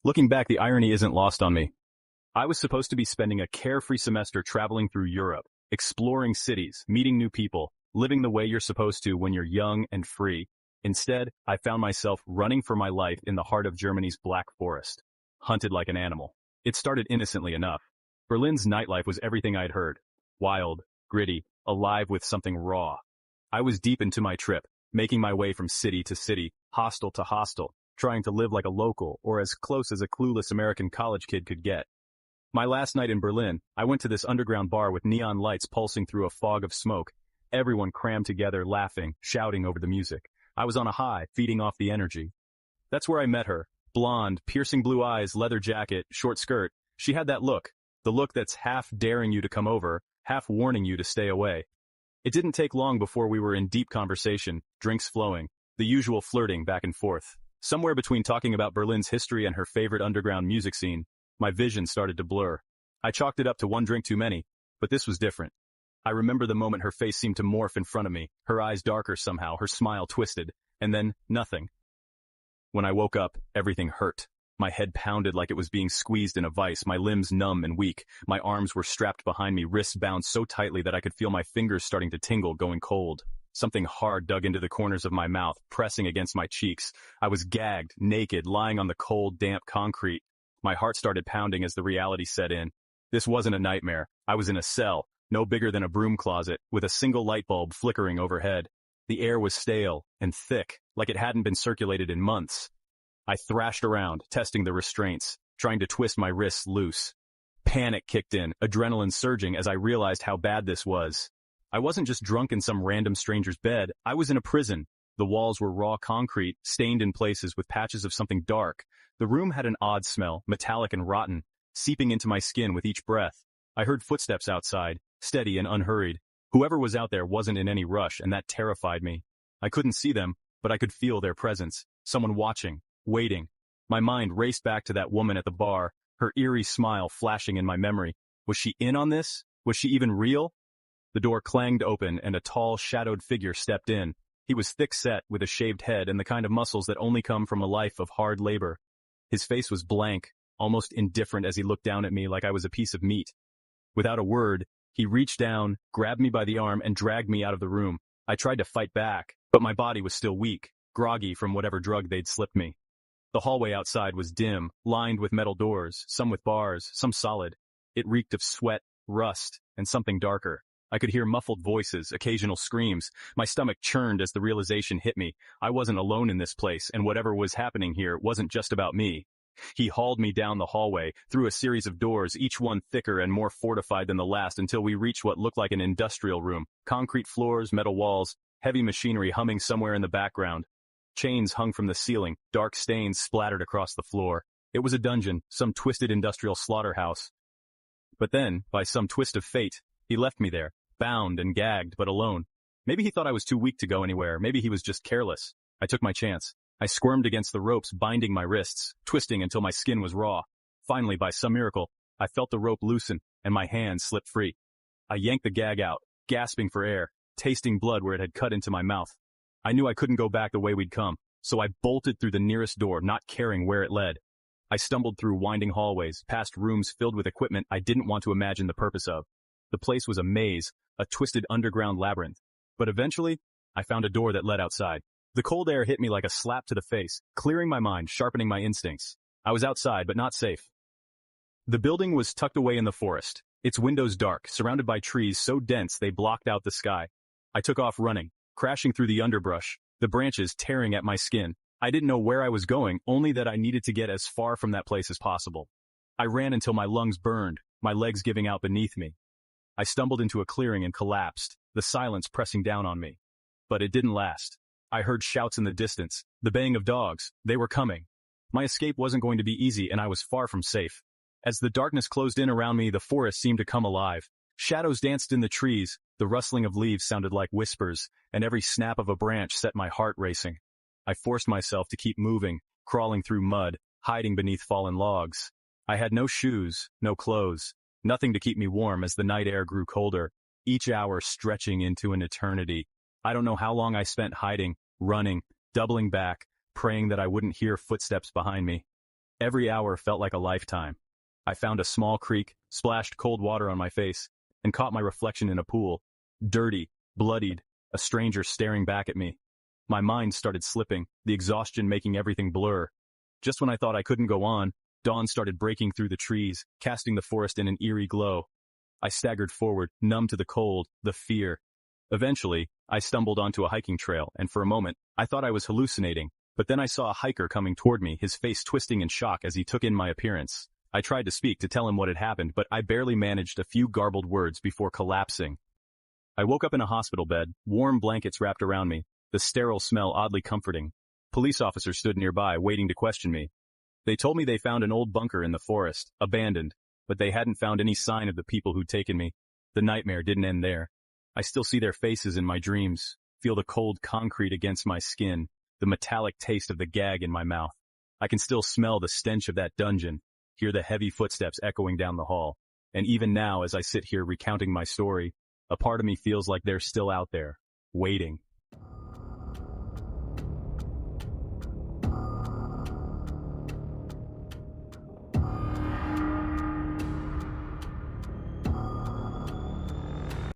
Looking back, the irony isn't lost on me. I was supposed to be spending a carefree semester traveling through Europe, exploring cities, meeting new people, living the way you're supposed to when you're young and free. Instead, I found myself running for my life in the heart of Germany's Black Forest, hunted like an animal. It started innocently enough. Berlin's nightlife was everything I'd heard. Wild, gritty, alive with something raw. I was deep into my trip, making my way from city to city, hostel to hostel, trying to live like a local or as close as a clueless American college kid could get. My last night in Berlin, I went to this underground bar with neon lights pulsing through a fog of smoke. Everyone crammed together, laughing, shouting over the music. I was on a high, feeding off the energy. That's where I met her. Blonde, piercing blue eyes, leather jacket, short skirt. She had that look. The look that's half daring you to come over, half warning you to stay away. It didn't take long before we were in deep conversation, drinks flowing, the usual flirting back and forth. Somewhere between talking about Berlin's history and her favorite underground music scene, my vision started to blur. I chalked it up to one drink too many, but this was different. I remember the moment her face seemed to morph in front of me, her eyes darker somehow, her smile twisted, and then nothing. When I woke up, everything hurt. My head pounded like it was being squeezed in a vice, my limbs numb and weak. My arms were strapped behind me, wrists bound so tightly that I could feel my fingers starting to tingle, going cold. Something hard dug into the corners of my mouth, pressing against my cheeks. I was gagged, naked, lying on the cold, damp concrete. My heart started pounding as the reality set in. This wasn't a nightmare. I was in a cell, no bigger than a broom closet, with a single light bulb flickering overhead. The air was stale and thick, like it hadn't been circulated in months. I thrashed around, testing the restraints, trying to twist my wrists loose. Panic kicked in, adrenaline surging as I realized how bad this was. I wasn't just drunk in some random stranger's bed, I was in a prison. The walls were raw concrete, stained in places with patches of something dark. The room had an odd smell, metallic and rotten, seeping into my skin with each breath. I heard footsteps outside, steady and unhurried. Whoever was out there wasn't in any rush, and that terrified me. I couldn't see them, but I could feel their presence. Someone watching, waiting. My mind raced back to that woman at the bar, her eerie smile flashing in my memory. Was she in on this? Was she even real? The door clanged open, and a tall, shadowed figure stepped in. He was thick-set, with a shaved head and the kind of muscles that only come from a life of hard labor. His face was blank, almost indifferent as he looked down at me like I was a piece of meat. Without a word, he reached down, grabbed me by the arm, and dragged me out of the room. I tried to fight back, but my body was still weak, groggy from whatever drug they'd slipped me. The hallway outside was dim, lined with metal doors, some with bars, some solid. It reeked of sweat, rust, and something darker. I could hear muffled voices, occasional screams. My stomach churned as the realization hit me. I wasn't alone in this place, and whatever was happening here wasn't just about me. He hauled me down the hallway, through a series of doors, each one thicker and more fortified than the last, until we reached what looked like an industrial room. Concrete floors, metal walls, heavy machinery humming somewhere in the background. Chains hung from the ceiling, dark stains splattered across the floor. It was a dungeon, some twisted industrial slaughterhouse. But then, by some twist of fate, he left me there, bound and gagged, but alone. Maybe he thought I was too weak to go anywhere. Maybe he was just careless. I took my chance. I squirmed against the ropes, binding my wrists, twisting until my skin was raw. Finally, by some miracle, I felt the rope loosen, and my hand slipped free. I yanked the gag out, gasping for air, tasting blood where it had cut into my mouth. I knew I couldn't go back the way we'd come, so I bolted through the nearest door, not caring where it led. I stumbled through winding hallways, past rooms filled with equipment I didn't want to imagine the purpose of. The place was a maze, a twisted underground labyrinth. But eventually, I found a door that led outside. The cold air hit me like a slap to the face, clearing my mind, sharpening my instincts. I was outside, but not safe. The building was tucked away in the forest, its windows dark, surrounded by trees so dense they blocked out the sky. I took off running, crashing through the underbrush, the branches tearing at my skin. I didn't know where I was going, only that I needed to get as far from that place as possible. I ran until my lungs burned, my legs giving out beneath me. I stumbled into a clearing and collapsed, the silence pressing down on me. But it didn't last. I heard shouts in the distance, the baying of dogs. They were coming. My escape wasn't going to be easy, and I was far from safe. As the darkness closed in around me, the forest seemed to come alive. Shadows danced in the trees, the rustling of leaves sounded like whispers, and every snap of a branch set my heart racing. I forced myself to keep moving, crawling through mud, hiding beneath fallen logs. I had no shoes, no clothes, nothing to keep me warm as the night air grew colder, each hour stretching into an eternity. I don't know how long I spent hiding, running, doubling back, praying that I wouldn't hear footsteps behind me. Every hour felt like a lifetime. I found a small creek, splashed cold water on my face, and caught my reflection in a pool. Dirty, bloodied, a stranger staring back at me. My mind started slipping, the exhaustion making everything blur. Just when I thought I couldn't go on, dawn started breaking through the trees, casting the forest in an eerie glow. I staggered forward, numb to the cold, the fear. Eventually, I stumbled onto a hiking trail, and for a moment, I thought I was hallucinating, but then I saw a hiker coming toward me, his face twisting in shock as he took in my appearance. I tried to speak to tell him what had happened, but I barely managed a few garbled words before collapsing. I woke up in a hospital bed, warm blankets wrapped around me, the sterile smell oddly comforting. Police officers stood nearby, waiting to question me. They told me they found an old bunker in the forest, abandoned, but they hadn't found any sign of the people who'd taken me. The nightmare didn't end there. I still see their faces in my dreams, feel the cold concrete against my skin, the metallic taste of the gag in my mouth. I can still smell the stench of that dungeon, hear the heavy footsteps echoing down the hall. And even now, as I sit here recounting my story, a part of me feels like they're still out there, waiting.